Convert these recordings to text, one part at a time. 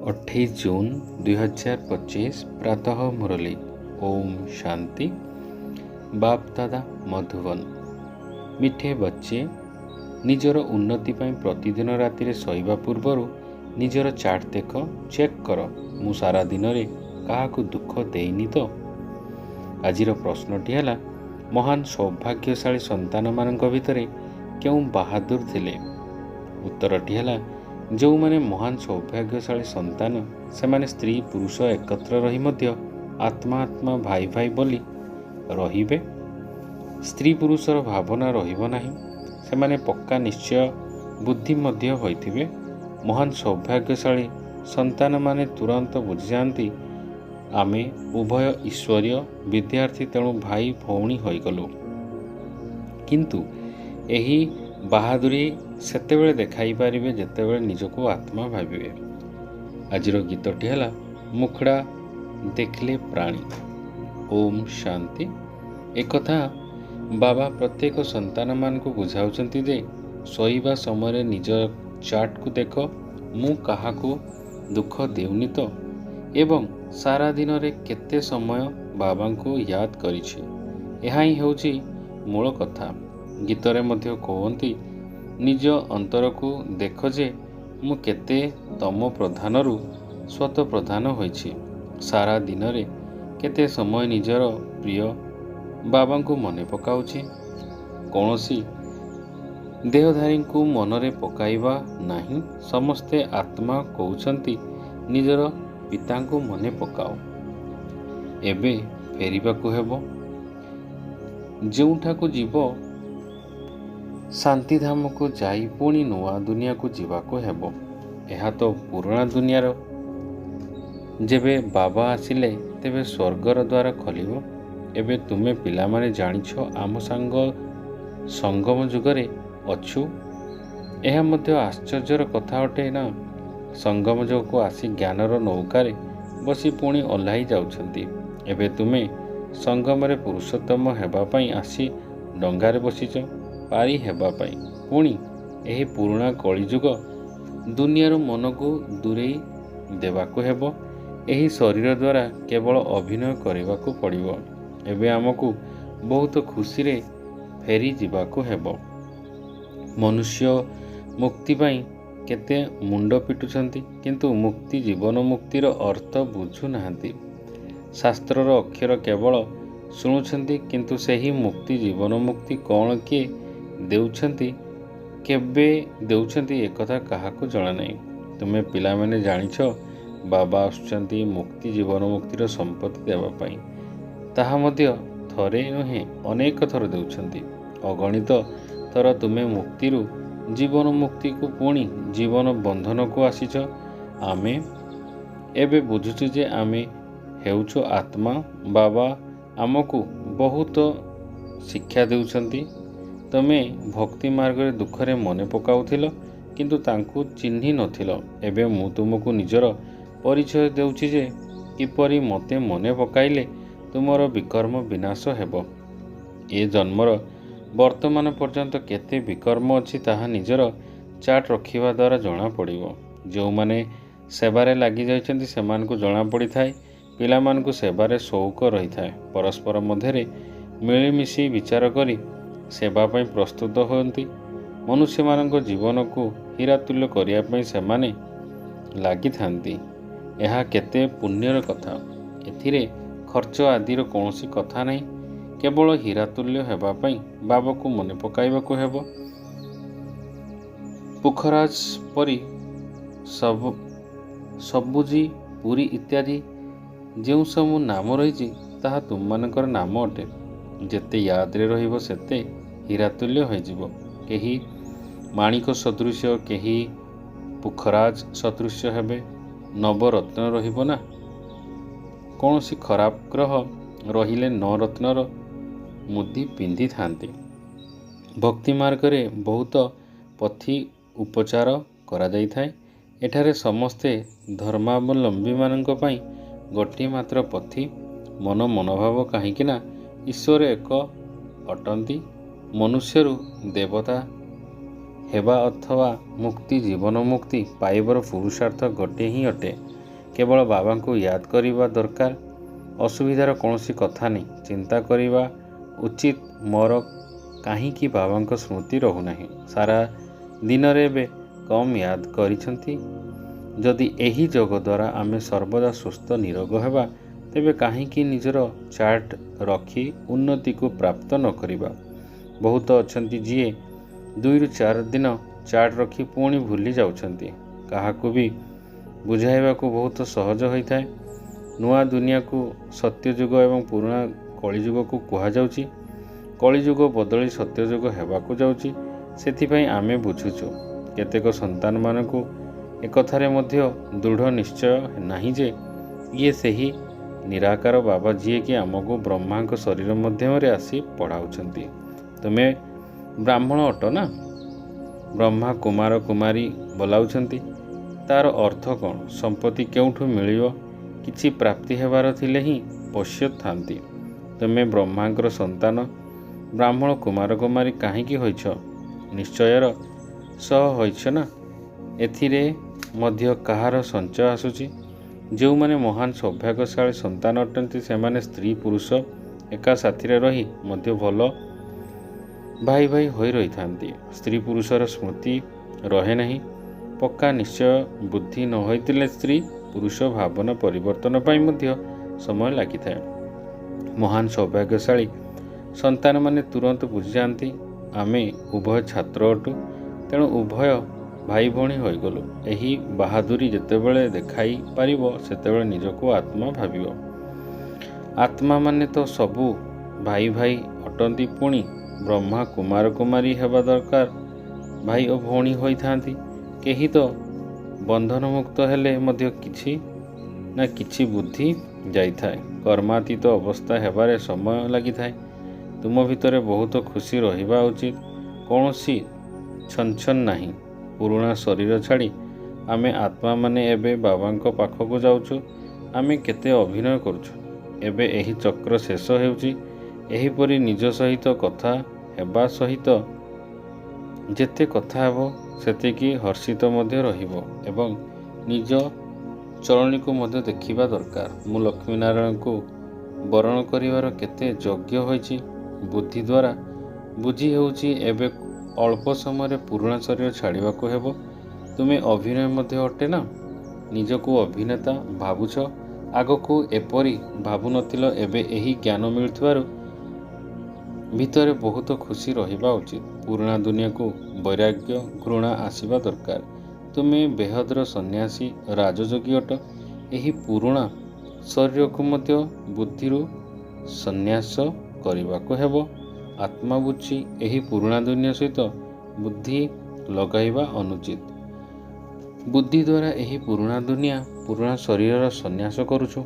28 जून 2025 प्रातः मुरली। ओम शांति। बाप दादा मधुबन। मिठे बच्चे, निजर उन्नति पाई प्रतिदिन राति शोइबा पूर्वर निजर चार्ट देख, चेक कर मु सारा दिन रे काहाकू दुख देइनी तो। आजिर प्रश्नटी है महान सौभाग्यशाली संतान मानक भितर क्यों बहादुर थिले। उत्तरटी है जो माने महान सौभाग्यशाली संतान से माने स्त्री पुरुष एकत्र रही मध्य आत्मा आत्मा भाई भाई बोली रहिबे। स्त्री पुरुषर भावना रहिबो नाही। से माने पक्का निश्चय बुद्धि मध्य होइथिबे। महान सौभाग्यशाली संतान माने तुरंत बुझी जाती आमे उभय ईश्वरीय विद्यार्थी, तेणु भाई भौणी होइगलु। किंतु एही बहादुरी सेतेबेले देखाई पारिबे जेतेबेले निजको आत्मा भाबिबे। आजिर गीतटी है मुखड़ा देखले प्राणी। ओम शांति। एक कथा बाबा प्रत्येक संतान मान को बुझाउचंती जे सोइबा समय निज चार्ट को देख, मु काहाको दुख देउनी तो, एवं सारा दिन रे केते समय बाबा को याद करिछि। एहा ही होउछि मूल कथा। गीतरे मध्य कहती निज अंतर को देख जे मु केते तम प्रधानरु स्वत प्रधान होइछि। सारा दिन रे केते समय निजर प्रिय बाबा को मने पकाउछि। कौनसी देहधारी को मनरे पकाइबा नहीं। समस्ते आत्मा कहउछंती निजर पिता को मने पकाओ। एबे फेरिबा को हेबो। जोउठा को जीव शांतिधाम को जाई पुणी नुआ दुनिया को जीवा को हेबो। एहा तो पुराना दुनियार। जेबे बाबा आसिले तेबे स्वर्गर द्वार खोलिबो। एबे तुमे पिला माने जानिछो आम सांग संगम जुगरे अछु। एहा मध्य आश्चर्यर कथा अटे ना। संगम जुग को आसी ज्ञानर नौकारे बसी पुणी ओल्हाई जाउछंती। एबे तुमे संगम रे पुरुषोत्तम हेबा पई आसी डंगारे बसिछ पारी हेबा पई। पुणी एही पुराना कलिजुग दुनियार मन को दूरेई देबाको हेबो। एही शरीर द्वारा केवल अभिनय करबाको पड़िबो। एबे आमको बहुत खुशी रे फेरी जीवाको हेबो। मनुष्य मुक्ति पाई केते मुंड पिटुछंती, किंतु मुक्ति जीवन मुक्तिर अर्थ बुझु नाहंती। शास्त्रर अक्षर केवल शुणुछंती, किंतु सेही मुक्ति जीवन मुक्ति कौन किए देउछंती, केबे देउछंती एकथा काहाको जଣା नहीं। तुमे पिला माने जानिछ बाबा आसुचंती मुक्ति जीवन मुक्तिर संपत्ति देवा पाई। ताहा मध्य थरे नुहे अनेक थर देउछंती। अगणित थर तुमे मुक्तिरु जीवन मुक्ति को पुणी जीवन बंधन को आसीछ। आमे एबे बुझुछु जे आमे हेउछु आत्मा। बाबा आमको बहुत शिक्षा देउछंती। तमे भक्ति मार्ग रे दुखरे मने पकाउथिल, किंतु तांकु चिन्हि नथिल। एबे मु तुमको निजर परिचय देउछि जे किपरि मते मने पकाइले तुमर विकर्म विनाश हेबो। ए जन्मर वर्तमान पर्यंत केते विकर्म अछि ताहा निजर चार्ट रखिबा द्वारा जଣା पड़िबो। जो माने सेवारे लागि जाइछन्ति सेमान को जଣା पड़ी थाए। पिला मान को सेवारे शौक रही थाए। परस्पर मध्यरे मिलिमिशि विचार करी सेवा पाई प्रस्तुत होती। मनुष्य मानक जीवन को हीरातुल्य करिया पाई सेमाने लागि थांती। एहा केते पुण्यर कथा। एथिरे खर्च आदिर कौनसी कथा नहीं। केवल हीरातुल्य हेबा पाई बाबा को मने पकाइबा को हेबो। पुखराज परी सबुजी पुरी इत्यादि जो सब नाम रही ताहा तुम मानकर नाम अटे। जेते याद रे रहिबो सेते हीरातुल्य होइजिबो। केही माणिक सदृश, केही पुखराज सदृश हेबे। नवरत्न रहिबो ना। कौनसी खराब ग्रह रहिले नवरत्नर मुदी पिंधि थांती। भक्ति मार्ग रे बहुत पथी उपचार करा जाई थाए। एठारे समस्ते धर्मावलंबी मानक पई गोटे मात्र पथी मन मनोभाव, कहीं ना ईश्वर एक अटंती। मनुष्यरु देवता हेबा अथवा मुक्ति जीवन मुक्ति पाइबर पुरुषार्थ गोटे ही अटे। କେବଳ ବାବାଙ୍କୁ ୟାଦ କରିବା ଦରକାର। ଅସୁବିଧାର କୌଣସି କଥା ନାହିଁ। ଚିନ୍ତା କରିବା ଉଚିତ ମୋର କାହିଁକି ବାବାଙ୍କ ସ୍ମୃତି ରହୁନାହିଁ। ସାରା ଦିନରେ ଏବେ କମ୍ ୟାଦ କରିଛନ୍ତି। ଯଦି ଏହି ଯୋଗ ଦ୍ୱାରା ଆମେ ସର୍ବଦା ସୁସ୍ଥ ନିରୋଗ ହେବା ତେବେ କାହିଁକି ନିଜର ଚାର୍ଟ ରଖି ଉନ୍ନତିକୁ ପ୍ରାପ୍ତ ନ କରିବା। ବହୁତ ଅଛନ୍ତି ଯିଏ 2ରୁ 4 ଦିନ ଚାର୍ଟ ରଖି ପୁଣି ଭୁଲି ଯାଉଛନ୍ତି। କାହାକୁ ବି ବୁଝାଇବାକୁ ବହୁତ ସହଜ ହୋଇଥାଏ। ନୂଆ ଦୁନିଆକୁ ସତ୍ୟଯୁଗ ଏବଂ ପୁରୁଣା କଳିଯୁଗକୁ କୁହାଯାଉଛି। କଳିଯୁଗ ବଦଳି ସତ୍ୟଯୁଗ ହେବାକୁ ଯାଉଛି। ସେଥିପାଇଁ ଆମେ ବୁଝୁଛୁ। କେତେକ ସନ୍ତାନମାନଙ୍କୁ ଏକଥାରେ ମଧ୍ୟ ଦୃଢ଼ ନିଶ୍ଚୟ ନାହିଁ ଯେ ଇଏ ସେହି ନିରାକାର ବାବା ଯିଏକି ଆମକୁ ବ୍ରହ୍ମାଙ୍କ ଶରୀର ମାଧ୍ୟମରେ ଆସି ପଢ଼ାଉଛନ୍ତି। ତୁମେ ବ୍ରାହ୍ମଣ ଅଟ ନା? ବ୍ରହ୍ମା କୁମାର କୁମାରୀ ବୋଲାଉଛନ୍ତି। ତାର ଅର୍ଥ କ'ଣ? ସମ୍ପତ୍ତି କେଉଁଠୁ ମିଳିବ? କିଛି ପ୍ରାପ୍ତି ହେବାର ଥିଲେ ହିଁ ପଶ୍ୟତ ଥାନ୍ତି। ତୁମେ ବ୍ରହ୍ମାଙ୍କର ସନ୍ତାନ ବ୍ରାହ୍ମଣ କୁମାର କୁମାରୀ କାହିଁକି ହୋଇଛ? ନିଶ୍ଚୟର ସହ ହୋଇଛ ନା? ଏଥିରେ ମଧ୍ୟ କାହାର ସଞ୍ଚୟ ଆସୁଛି? ଯେଉଁମାନେ ମହାନ ସୌଭାଗ୍ୟଶାଳୀ ସନ୍ତାନ ଅଟନ୍ତି ସେମାନେ ସ୍ତ୍ରୀ ପୁରୁଷ ଏକା ସାଥିରେ ରହି ମଧ୍ୟ ଭଲ ଭାଇ ଭାଇ ହୋଇ ରହିଥାନ୍ତି। ସ୍ତ୍ରୀ ପୁରୁଷର ସ୍ମୃତି ରହେ ନାହିଁ। ପକ୍କା ନିଶ୍ଚୟ ବୁଦ୍ଧି ନ ହୋଇଥିଲେ ସ୍ତ୍ରୀ ପୁରୁଷ ଭାବନା ପରିବର୍ତ୍ତନ ପାଇଁ ମଧ୍ୟ ସମୟ ଲାଗିଥାଏ। ମହାନ ସୌଭାଗ୍ୟଶାଳୀ ସନ୍ତାନମାନେ ତୁରନ୍ତ ବୁଝିଯାଆନ୍ତି ଆମେ ଉଭୟ ଛାତ୍ର ଅଟୁ, ତେଣୁ ଉଭୟ ଭାଇ ଭଉଣୀ ହୋଇଗଲୁ। ଏହି ବାହାଦୁରୀ ଯେତେବେଳେ ଦେଖାଇ ପାରିବ ସେତେବେଳେ ନିଜକୁ ଆତ୍ମା ଭାବିବ। ଆତ୍ମା ମାନେ ତ ସବୁ ଭାଇ ଭାଇ ଅଟନ୍ତି। ପୁଣି ବ୍ରହ୍ମା କୁମାର କୁମାରୀ ହେବା ଦରକାର ଭାଇ ଓ ଭଉଣୀ ହୋଇଥାନ୍ତି। କେହି ତ ବନ୍ଧନମୁକ୍ତ ହେଲେ ମଧ୍ୟ କିଛି ନା କିଛି ବୁଦ୍ଧି ଯାଇଥାଏ। କର୍ମାତୀତ ଅବସ୍ଥା ହେବାରେ ସମୟ ଲାଗିଥାଏ। ତୁମ ଭିତରେ ବହୁତ ଖୁସି ରହିବା ଉଚିତ। କୌଣସି ଛନଛନ ନାହିଁ। ପୁରୁଣା ଶରୀର ଛାଡ଼ି ଆମେ ଆତ୍ମାମାନେ ଏବେ ବାବାଙ୍କ ପାଖକୁ ଯାଉଛୁ। ଆମେ କେତେ ଅଭିନୟ କରୁଛୁ। ଏବେ ଏହି ଚକ୍ର ଶେଷ ହେଉଛି। ଏହିପରି ନିଜ ସହିତ କଥା ହେବା ସହିତ ଯେତେ କଥା ହେବ ସେତିକି ହର୍ଷିତ ମଧ୍ୟ ରହିବ ଏବଂ ନିଜ ଚଳଣିକୁ ମଧ୍ୟ ଦେଖିବା ଦରକାର। ମୁଁ ଲକ୍ଷ୍ମୀନାରାୟଣଙ୍କୁ ବରଣ କରିବାର କେତେ ଯୋଗ୍ୟ ହୋଇଛି। ବୁଦ୍ଧି ଦ୍ୱାରା ବୁଝି ହେଉଛି ଏବେ ଅଳ୍ପ ସମୟରେ ପୁରୁଣା ଶରୀର ଛାଡ଼ିବାକୁ ହେବ। ତୁମେ ଅଭିନୟ ମଧ୍ୟ ଅଟେ ନା? ନିଜକୁ ଅଭିନେତା ଭାବୁଛ। ଆଗକୁ ଏପରି ଭାବୁନଥିଲ। ଏବେ ଏହି ଜ୍ଞାନ ମିଳୁଥିବାରୁ ଭିତରେ ବହୁତ ଖୁସି ରହିବା ଉଚିତ। ପୁରୁଣା ଦୁନିଆକୁ ବୈରାଗ୍ୟ ଘୃଣା ଆସିବା ଦରକାର। ତୁମେ ବେହଦର ସନ୍ନ୍ୟାସୀ ରାଜଯୋଗୀ ଅଟ। ଏହି ପୁରୁଣା ଶରୀରକୁ ମଧ୍ୟ ବୁଦ୍ଧିରୁ ସନ୍ନ୍ୟାସ କରିବାକୁ ହେବ। ଆତ୍ମା ବୁଝି ଏହି ପୁରୁଣା ଦୁନିଆ ସହିତ ବୁଦ୍ଧି ଲଗାଇବା ଅନୁଚିତ। ବୁଦ୍ଧି ଦ୍ୱାରା ଏହି ପୁରୁଣା ଦୁନିଆ ପୁରୁଣା ଶରୀରର ସନ୍ନ୍ୟାସ କରୁଛୁ।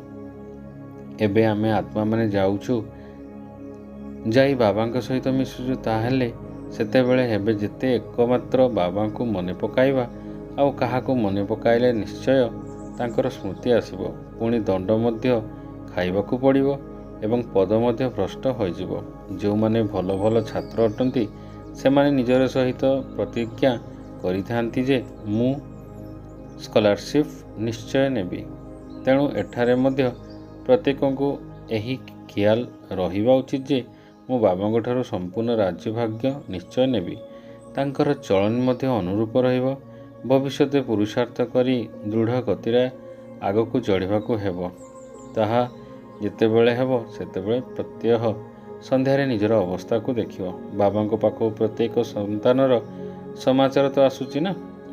ଏବେ ଆମେ ଆତ୍ମାମାନେ ଯାଉଛୁ ଯାଇ ବାବାଙ୍କ ସହିତ ମିଶୁଛୁ। ତାହେଲେ ସେତେବେଳେ ହେବେ ଯେତେ ଏକମାତ୍ର ବାବାଙ୍କୁ ମନେ ପକାଇବା। ଆଉ କାହାକୁ ମନେ ପକାଇଲେ ନିଶ୍ଚୟ ତାଙ୍କର ସ୍ମୃତି ଆସିବ। ପୁଣି ଦଣ୍ଡ ମଧ୍ୟ ଖାଇବାକୁ ପଡ଼ିବ ଏବଂ ପଦ ମଧ୍ୟ ଭ୍ରଷ୍ଟ ହୋଇଯିବ। ଯେଉଁମାନେ ଭଲ ଭଲ ଛାତ୍ର ଅଟନ୍ତି ସେମାନେ ନିଜର ସହିତ ପ୍ରତିଜ୍ଞା କରିଥାନ୍ତି ଯେ ମୁଁ ସ୍କଲାରସିପ୍ ନିଶ୍ଚୟ ନେବି। ତେଣୁ ଏଠାରେ ମଧ୍ୟ ପ୍ରତ୍ୟେକଙ୍କୁ ଏହି ଖିଆଲ ରହିବା ଉଚିତ ଯେ ମୁଁ ବାବାଙ୍କଠାରୁ ସମ୍ପୂର୍ଣ୍ଣ ରାଜ୍ୟଭାଗ୍ୟ ନିଶ୍ଚୟ ନେବି। ତାଙ୍କର ଚଳଣି ମଧ୍ୟ ଅନୁରୂପ ରହିବ। ଭବିଷ୍ୟତରେ ପୁରୁଷାର୍ଥ କରି ଦୃଢ଼ ଗତିରେ ଆଗକୁ ଚଢ଼ିବାକୁ ହେବ। ତାହା ଯେତେବେଳେ ହେବ ସେତେବେଳେ ପ୍ରତ୍ୟହ ସନ୍ଧ୍ୟାରେ ନିଜର ଅବସ୍ଥାକୁ ଦେଖିବ। ବାବାଙ୍କ ପାଖକୁ ପ୍ରତ୍ୟେକ ସନ୍ତାନର ସମାଚାର ତ ଆସୁଛି ନା?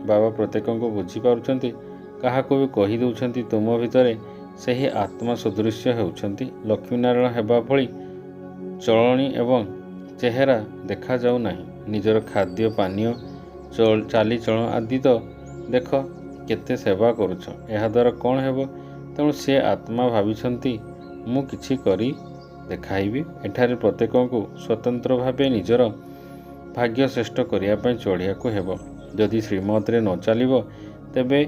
ବାବା ପ୍ରତ୍ୟେକଙ୍କୁ ବୁଝିପାରୁଛନ୍ତି। କାହାକୁ ବି କହି ଦେଉଛନ୍ତି ତୁମ ଭିତରେ ସେହି ଆତ୍ମା ସଦୃଶ୍ୟ ହେଉଛନ୍ତି। ଲକ୍ଷ୍ମୀନାରାୟଣ ହେବା ଭଳି ଚଳଣି ଏବଂ ଚେହେରା ଦେଖାଯାଉ ନାହିଁ। ନିଜର ଖାଦ୍ୟ ପାନୀୟ ଚାଲିଚଳନ ଆଦି ତ ଦେଖ କେତେ ସେବା କରୁଛ। ଏହାଦ୍ୱାରା କ'ଣ ହେବ? ତେଣୁ ସେ ଆତ୍ମା ଭାବିଛନ୍ତି ମୁଁ କିଛି କରି ଦେଖାଇବି। ଏଠାରେ ପ୍ରତ୍ୟେକଙ୍କୁ ସ୍ୱତନ୍ତ୍ର ଭାବେ ନିଜର ଭାଗ୍ୟ ଶ୍ରେଷ୍ଠ କରିବା ପାଇଁ ଚଢ଼ିବାକୁ ହେବ। ଯଦି ଶ୍ରୀମତରେ ନ ଚାଲିବ ତେବେ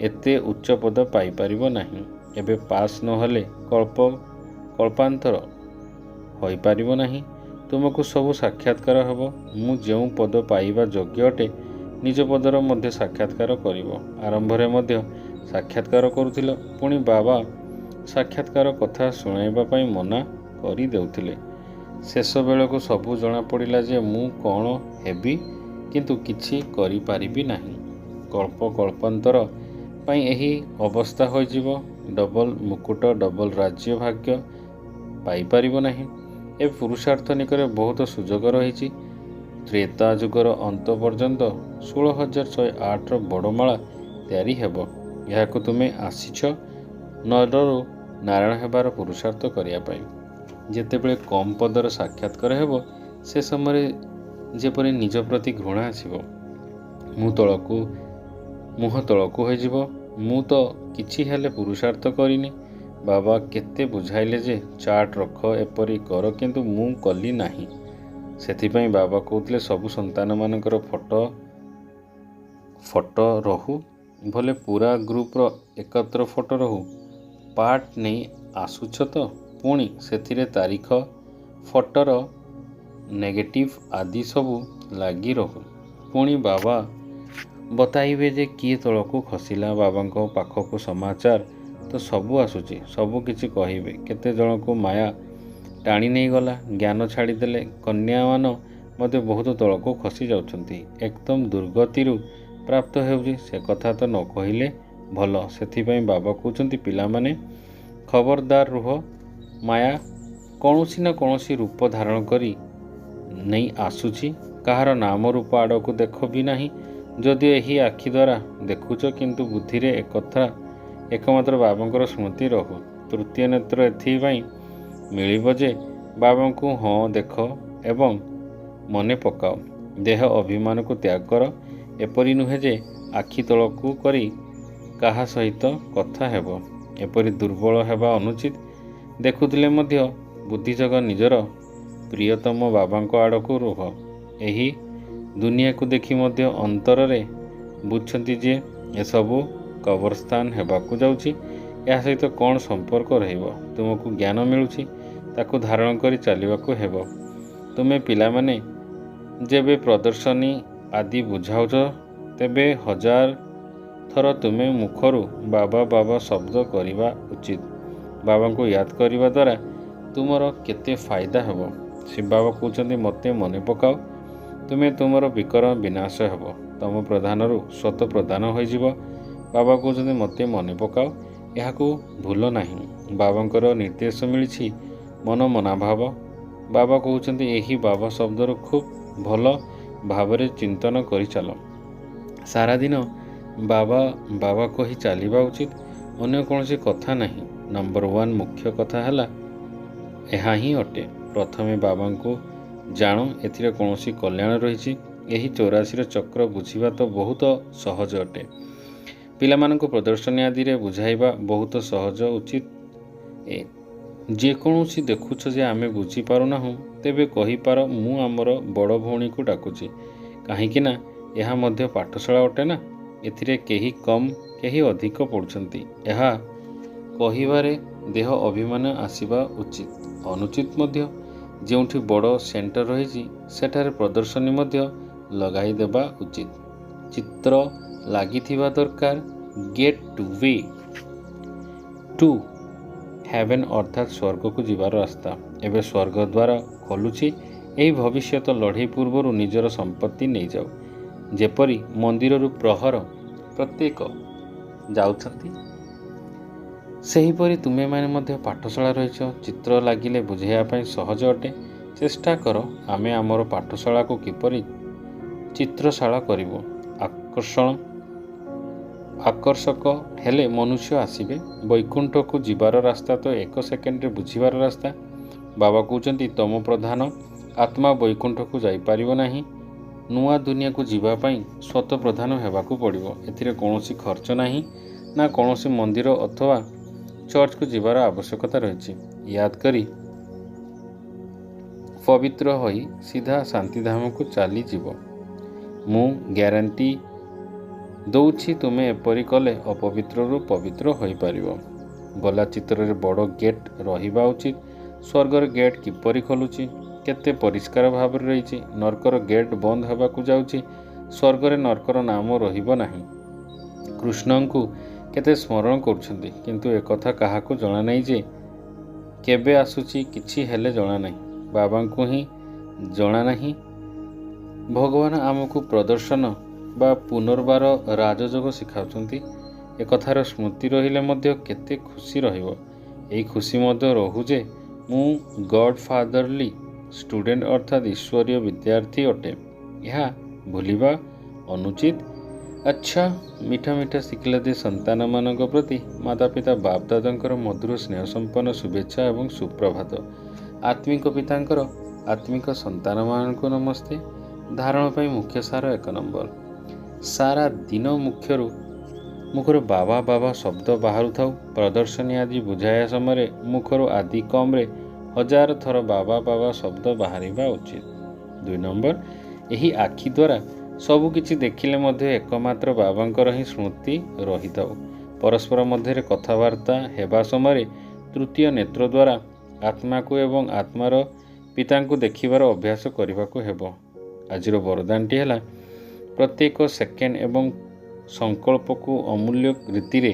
ଏତେ ଉଚ୍ଚ ପଦ ପାଇପାରିବ ନାହିଁ। ଏବେ ପାସ୍ ନହେଲେ କଳ୍ପାନ୍ତର ହୋଇପାରିବ ନାହିଁ। ତୁମକୁ ସବୁ ସାକ୍ଷାତକାର ହେବ। ମୁଁ ଯେଉଁ ପଦ ପାଇବା ଯୋଗ୍ୟ ଅଟେ ନିଜ ପଦର ମଧ୍ୟ ସାକ୍ଷାତକାର କରିବ। ଆରମ୍ଭରେ ମଧ୍ୟ ସାକ୍ଷାତକାର କରୁଥିଲ, ପୁଣି ବାବା ସାକ୍ଷାତକାର କଥା ଶୁଣାଇବା ପାଇଁ ମନା କରିଦେଉଥିଲେ। ଶେଷ ବେଳକୁ ସବୁ ଜଣାପଡ଼ିଲା ଯେ ମୁଁ କ'ଣ ହେବି କିନ୍ତୁ କିଛି କରିପାରିବି ନାହିଁ। କଳ୍ପାନ୍ତର ପାଇଁ ଏହି ଅବସ୍ଥା ହୋଇଯିବ। ଡବଲ ମୁକୁଟ, ଡବଲ ରାଜ୍ୟ ଭାଗ୍ୟ ପାଇପାରିବ ନାହିଁ। ଏ ପୁରୁଷାର୍ଥ ନିକରେ ବହୁତ ସୁଯୋଗ ରହିଛି। ତ୍ରେତା ଯୁଗର ଅନ୍ତ ପର୍ଯ୍ୟନ୍ତ 16,108ର ବଡ଼ମାଳା ତିଆରି ହେବ। ଏହାକୁ ତୁମେ ଆସିଛ ନରରୁ ନାରାୟଣ ହେବାର ପୁରୁଷାର୍ଥ କରିବା ପାଇଁ। ଯେତେବେଳେ କମ୍ ପଦର ସାକ୍ଷାତକାର ହେବ, ସେ ସମୟରେ ଯେପରି ନିଜ ପ୍ରତି ଘୃଣା ଆସିବ, ମୁହଁ ତଳକୁ ହୋଇଯିବ। ମୁଁ ତ କିଛି ହେଲେ ପୁରୁଷାର୍ଥ କରିନି। ବାବା କେତେ ବୁଝାଇଲେ ଯେ ଚାର୍ଟ ରଖ, ଏପରି କର, କିନ୍ତୁ ମୁଁ କଲି ନାହିଁ। ସେଥିପାଇଁ ବାବା କହୁଥିଲେ ସବୁ ସନ୍ତାନମାନଙ୍କର ଫଟୋ ରହୁ, ଭଲେ ପୁରା ଗ୍ରୁପର ଏକତ୍ର ଫଟୋ ରହୁ। ପାର୍ଟ ନେଇ ଆସୁଛ ତ, ପୁଣି ସେଥିରେ ତାରିଖ, ଫଟୋର ନେଗେଟିଭ ଆଦି ସବୁ ଲାଗି ରହୁ। ପୁଣି ବାବା ବତାଇବେ ଯେ କିଏ ତଳକୁ ଖସିଲା। ବାବାଙ୍କ ପାଖକୁ ସମାଚାର ତ ସବୁ ଆସୁଛି, ସବୁ କିଛି କହିବେ। କେତେ ଜଣଙ୍କୁ ମାୟା ଟାଣି ନେଇଗଲା, ଜ୍ଞାନ ଛାଡ଼ିଦେଲେ। କନ୍ୟାମାନ ମଧ୍ୟ ବହୁତ ତଳକୁ ଖସି ଯାଉଛନ୍ତି, ଏକଦମ ଦୁର୍ଗତିରୁ ପ୍ରାପ୍ତ ହେଉଛି। ସେ କଥା ତ ନ କହିଲେ ଭଲ। ସେଥିପାଇଁ ବାବା କହୁଛନ୍ତି ପିଲାମାନେ ଖବରଦାର ରୁହ। ମାୟା କୌଣସି ନା କୌଣସି ରୂପ ଧାରଣ କରି ନେଇ ଆସୁଛି। କାହାର ନାମ ରୂପ ଆଡ଼କୁ ଦେଖ ବି ନାହିଁ। ଯଦିଓ ଏହି ଆଖି ଦ୍ୱାରା ଦେଖୁଛ, କିନ୍ତୁ ବୁଦ୍ଧିରେ ଏକମାତ୍ର ବାବାଙ୍କର ସ୍ମୃତି ରହୁ। ତୃତୀୟ ନେତ୍ର ଏଥିପାଇଁ ମିଳିବ ଯେ ବାବାଙ୍କୁ ହଁ ଦେଖ ଏବଂ ମନେ ପକାଅ। ଦେହ ଅଭିମାନକୁ ତ୍ୟାଗ କର। ଏପରି ନୁହେଁ ଯେ ଆଖି ତଳକୁ କରି କାହା ସହିତ କଥା ହେବ। ଏପରି ଦୁର୍ବଳ ହେବା ଅନୁଚିତ। ଦେଖୁଥିଲେ ମଧ୍ୟ ବୁଦ୍ଧିଯୋଗ ନିଜର ପ୍ରିୟତମ ବାବାଙ୍କ ଆଡ଼କୁ ରୁହ। ଏହି ଦୁନିଆକୁ ଦେଖି ମଧ୍ୟ ଅନ୍ତରରେ ବୁଝୁଛନ୍ତି ଯେ ଏସବୁ କବରସ୍ଥାନ ହେବାକୁ ଯାଉଛି। ଏହା ସହିତ କ'ଣ ସମ୍ପର୍କ ରହିବ? ତୁମକୁ ଜ୍ଞାନ ମିଳୁଛି, ତାକୁ ଧାରଣ କରି ଚାଲିବାକୁ ହେବ। ତୁମେ ପିଲାମାନେ ଯେବେ ପ୍ରଦର୍ଶନୀ ଆଦି ବୁଝାଉଛ, ତେବେ 1000 ଥର ତୁମେ ମୁଖରୁ ବାବା ବାବା ଶବ୍ଦ କରିବା ଉଚିତ। ବାବାଙ୍କୁ ୟାଦ କରିବା ଦ୍ୱାରା ତୁମର କେତେ ଫାଇଦା ହେବ। ଶିବ ବାବା କହୁଛନ୍ତି ମୋତେ ମନେ ପକାଅ, ତୁମର ବିନାଶ ହେବ। ତମ ପ୍ରଧାନରୁ ସ୍ୱତ ପ୍ରଧାନ ହୋଇଯିବ। ବାବା କହୁଛନ୍ତି ମୋତେ ମନେ ପକାଅ, ଏହାକୁ ଭୁଲ ନାହିଁ। ବାବାଙ୍କର ନିର୍ଦ୍ଦେଶ ମିଳିଛି ମନାଭାବ। ବାବା କହୁଛନ୍ତି ଏହି ବାବା ଶବ୍ଦରୁ ଖୁବ୍ ଭଲ ଭାବରେ ଚିନ୍ତନ କରିଚାଲ। ସାରାଦିନ ବାବା ବାବା କହି ଚାଲିବା ଉଚିତ, ଅନ୍ୟ କୌଣସି କଥା ନାହିଁ। ନମ୍ବର 1 ମୁଖ୍ୟ କଥା ହେଲା ଏହା ହିଁ ଅଟେ। ପ୍ରଥମେ ବାବାଙ୍କୁ ଜାଣ, ଏଥିରେ କୌଣସି କଲ୍ୟାଣ ରହିଛି। ଏହି 84ର ଚକ୍ର ବୁଝିବା ତ ବହୁତ ସହଜ ଅଟେ। ପିଲାମାନଙ୍କୁ ପ୍ରଦର୍ଶନୀ ଆଦିରେ ବୁଝାଇବା ବହୁତ ସହଜ ଉଚିତ। ଯେକୌଣସି ଦେଖୁଛ ଯେ ଆମେ ବୁଝିପାରୁନାହୁଁ, ତେବେ କହିପାର ମୁଁ ଆମର ବଡ଼ ଭଉଣୀକୁ ଡାକୁଛି। କାହିଁକିନା ଏହା ମଧ୍ୟ ପାଠଶାଳା ଅଟେ ନା। ଏଥିରେ କେହି କମ୍ କେହି ଅଧିକ ପଢ଼ୁଛନ୍ତି, ଏହା କହିବାରେ ଦେହ ଅଭିମାନ ଆସିବା ଉଚିତ ଅନୁଚିତ ମଧ୍ୟ। ଯେଉଁଠି ବଡ଼ ସେଣ୍ଟର ରହିଛି ସେଠାରେ ପ୍ରଦର୍ଶନୀ ମଧ୍ୟ ଲଗାଇ ଦେବା ଉଚିତ। ଚିତ୍ର ଲାଗିଥିବା ଦରକାର। ଗେଟ୍ ୱେ ଟୁ ହେଭେନ୍ ଅର୍ଥାତ୍ ସ୍ୱର୍ଗକୁ ଯିବାର ରାସ୍ତା। ଏବେ ସ୍ୱର୍ଗ ଦ୍ୱାର ଖୋଲୁଛି। ଏହି ଭବିଷ୍ୟତ ଲଢ଼େଇ ପୂର୍ବରୁ ନିଜର ସମ୍ପତ୍ତି ନେଇଯାଉ। ଯେପରି ମନ୍ଦିରରୁ ପ୍ରହର ପ୍ରତ୍ୟେକ ଯାଉଛନ୍ତି, ସେହିପରି ତୁମେମାନେ ମଧ୍ୟ ପାଠଶାଳା ରହିଛ। ଚିତ୍ର ଲାଗିଲେ ବୁଝାଇବା ପାଇଁ ସହଜ ଅଟେ। ଚେଷ୍ଟା କର ଆମେ ଆମର ପାଠଶାଳାକୁ କିପରି ଚିତ୍ରଶାଳା କରିବୁ। ଆକର୍ଷକ ହେଲେ ମନୁଷ୍ୟ ଆସିବେ। ବୈକୁଣ୍ଠକୁ ଯିବାର ରାସ୍ତା ତ 1 ସେକେଣ୍ଡରେ ବୁଝିବାର ରାସ୍ତା। ବାବା କହୁଛନ୍ତି ତମ ପ୍ରଧାନ ଆତ୍ମା ବୈକୁଣ୍ଠକୁ ଯାଇପାରିବ ନାହିଁ। ନୂଆ ଦୁନିଆକୁ ଯିବା ପାଇଁ ସ୍ୱତ ପ୍ରଧାନ ହେବାକୁ ପଡ଼ିବ। ଏଥିରେ କୌଣସି ଖର୍ଚ୍ଚ ନାହିଁ, ନା କୌଣସି ମନ୍ଦିର ଅଥବା ଚର୍ଚ୍ଚକୁ ଯିବାର ଆବଶ୍ୟକତା ରହିଛି। ୟାଦ କରି ପବିତ୍ର ହୋଇ ସିଧା ଶାନ୍ତିଧାମକୁ ଚାଲିଯିବ। ମୁଁ ଗ୍ୟାରେଣ୍ଟି ଦେଉଛି ତୁମେ ଏପରି କଲେ ଅପବିତ୍ରରୁ ପବିତ୍ର ହୋଇପାରିବ। ଗଲା ଚିତ୍ରରେ ବଡ଼ ଗେଟ୍ ରହିବା ଉଚିତ। ସ୍ୱର୍ଗର ଗେଟ୍ କିପରି ଖୋଲୁଛି, କେତେ ପରିଷ୍କାର ଭାବରେ ରହିଛି। ନର୍କର ଗେଟ୍ ବନ୍ଦ ହେବାକୁ ଯାଉଛି। ସ୍ୱର୍ଗରେ ନର୍କର ନାମ ରହିବ ନାହିଁ। କୃଷ୍ଣଙ୍କୁ କେତେ ସ୍ମରଣ କରୁଛନ୍ତି, କିନ୍ତୁ ଏକଥା କାହାକୁ ଜଣା ନାହିଁ ଯେ କେବେ ଆସୁଛି କିଛି ହେଲେ ଜଣା ନାହିଁ। ବାବାଙ୍କୁ ହିଁ ଜଣା ନାହିଁ। ଭଗବାନ ଆମକୁ ପ୍ରଦର୍ଶନ ବା ପୁନର୍ବାର ରାଜଯୋଗ ଶିଖାଉଛନ୍ତି। ଏକଥାର ସ୍ମୃତି ରହିଲେ ମଧ୍ୟ କେତେ ଖୁସି ରହିବ। ଏହି ଖୁସି ମଧ୍ୟ ରହୁ ଯେ ମୁଁ ଗଡ୍ ଫାଦରଲି ଷ୍ଟୁଡେଣ୍ଟ ଅର୍ଥାତ୍ ଈଶ୍ୱରୀୟ ବିଦ୍ୟାର୍ଥୀ ଅଟେ। ଏହା ଭୁଲିବା ଅନୁଚିତ। ଆଚ୍ଛା, ମିଠା ମିଠା ଶିଖିଲାଦି ସନ୍ତାନମାନଙ୍କ ପ୍ରତି ମାତାପିତା ବାପଦାଦାଙ୍କର ମଧୁର ସ୍ନେହ ସମ୍ପନ୍ନ ଶୁଭେଚ୍ଛା ଏବଂ ସୁପ୍ରଭାତ। ଆତ୍ମିକ ପିତାଙ୍କର ଆତ୍ମିକ ସନ୍ତାନମାନଙ୍କୁ ନମସ୍ତେ। ଧାରଣ ପାଇଁ ମୁଖ୍ୟ ସାର 1 ନମ୍ବର। ସାରା ଦିନ ମୁଖରୁ ବାବା ବାବା ଶବ୍ଦ ବାହାରୁଥାଉ। ପ୍ରଦର୍ଶନୀ ଆଦି ବୁଝାଇବା ସମୟରେ ମୁଖରୁ ଆଦି କମ୍ରେ 1000 ଥର ବାବା ବାବା ଶବ୍ଦ ବାହାରିବା ଉଚିତ। 2 ନମ୍ବର, ଏହି ଆଖି ଦ୍ୱାରା ସବୁ କିଛି ଦେଖିଲେ ମଧ୍ୟ ଏକମାତ୍ର ବାବାଙ୍କର ହିଁ ସ୍ମୃତି ରହିଥାଉ। ପରସ୍ପର ମଧ୍ୟରେ କଥାବାର୍ତ୍ତା ହେବା ସମୟରେ ତୃତୀୟ ନେତ୍ର ଦ୍ୱାରା ଆତ୍ମାକୁ ଏବଂ ଆତ୍ମାର ପିତାଙ୍କୁ ଦେଖିବାର ଅଭ୍ୟାସ କରିବାକୁ ହେବ। ଆଜିର ବରଦାନଟି ହେଲା, ପ୍ରତ୍ୟେକ ସେକେଣ୍ଡ ଏବଂ ସଂକଳ୍ପକୁ ଅମୂଲ୍ୟ ରୀତିରେ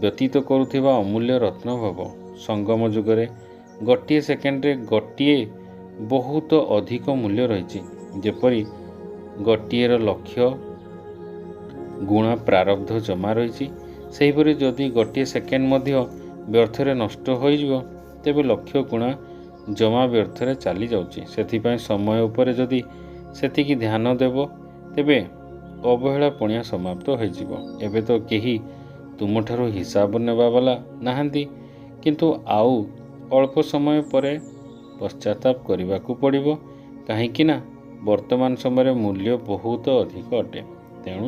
ବ୍ୟତୀତ କରୁଥିବା ଅମୂଲ୍ୟ ରତ୍ନ ଭବ। ସଙ୍ଗମ ଯୁଗରେ ଗୋଟିଏ ସେକେଣ୍ଡରେ ଗୋଟିଏ ବହୁତ ଅଧିକ ମୂଲ୍ୟ ରହିଛି। ଯେପରି ଗୋଟିଏର ଲକ୍ଷ ଗୁଣା ପ୍ରାରବ୍ଧ ଜମା ରହିଛି, ସେହିପରି ଯଦି ଗୋଟିଏ ସେକେଣ୍ଡ ମଧ୍ୟ ବ୍ୟର୍ଥରେ ନଷ୍ଟ ହୋଇଯିବ, ତେବେ ଲକ୍ଷ ଗୁଣା ଜମା ବ୍ୟର୍ଥରେ ଚାଲିଯାଉଛି। ସେଥିପାଇଁ ସମୟ ଉପରେ ଯଦି ସେତିକି ଧ୍ୟାନ ଦେବ, ତେବେ ଅବହେଳା ପଣିଆ ସମାପ୍ତ ହୋଇଯିବ। ଏବେ ତ କେହି ତୁମଠାରୁ ହିସାବ ନେବା ବାଲା ନାହାନ୍ତି, କିନ୍ତୁ ଆଉ ଅଳ୍ପ ସମୟ ପରେ ପଶ୍ଚାତାପ କରିବାକୁ ପଡ଼ିବ। କାହିଁକି ନା ବର୍ତ୍ତମାନ ସମୟରେ ମୂଲ୍ୟ ବହୁତ ଅଧିକ ଅଟେ। ତେଣୁ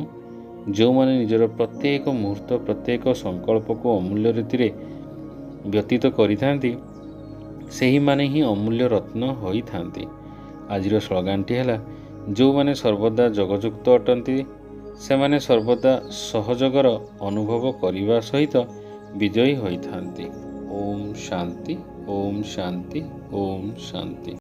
ଯେଉଁମାନେ ନିଜର ପ୍ରତ୍ୟେକ ମୁହୂର୍ତ୍ତ ପ୍ରତ୍ୟେକ ସଂକଳ୍ପକୁ ଅମୂଲ୍ୟ ରୀତିରେ ବ୍ୟତୀତ କରିଥାନ୍ତି, ସେହିମାନେ ହିଁ ଅମୂଲ୍ୟ ରତ୍ନ ହୋଇଥାନ୍ତି। ଆଜିର ସ୍ଲୋଗାନଟି ହେଲା, ଯେଉଁମାନେ ସର୍ବଦା ଯୋଗଯୁକ୍ତ ଅଟନ୍ତି, ସେମାନେ ସର୍ବଦା ସହଯୋଗର ଅନୁଭବ କରିବା ସହିତ ବିଜୟୀ ହୋଇଥାନ୍ତି। ଓମ୍ ଶାନ୍ତି, ଓମ୍ ଶାନ୍ତି, ଓମ୍ ଶାନ୍ତି।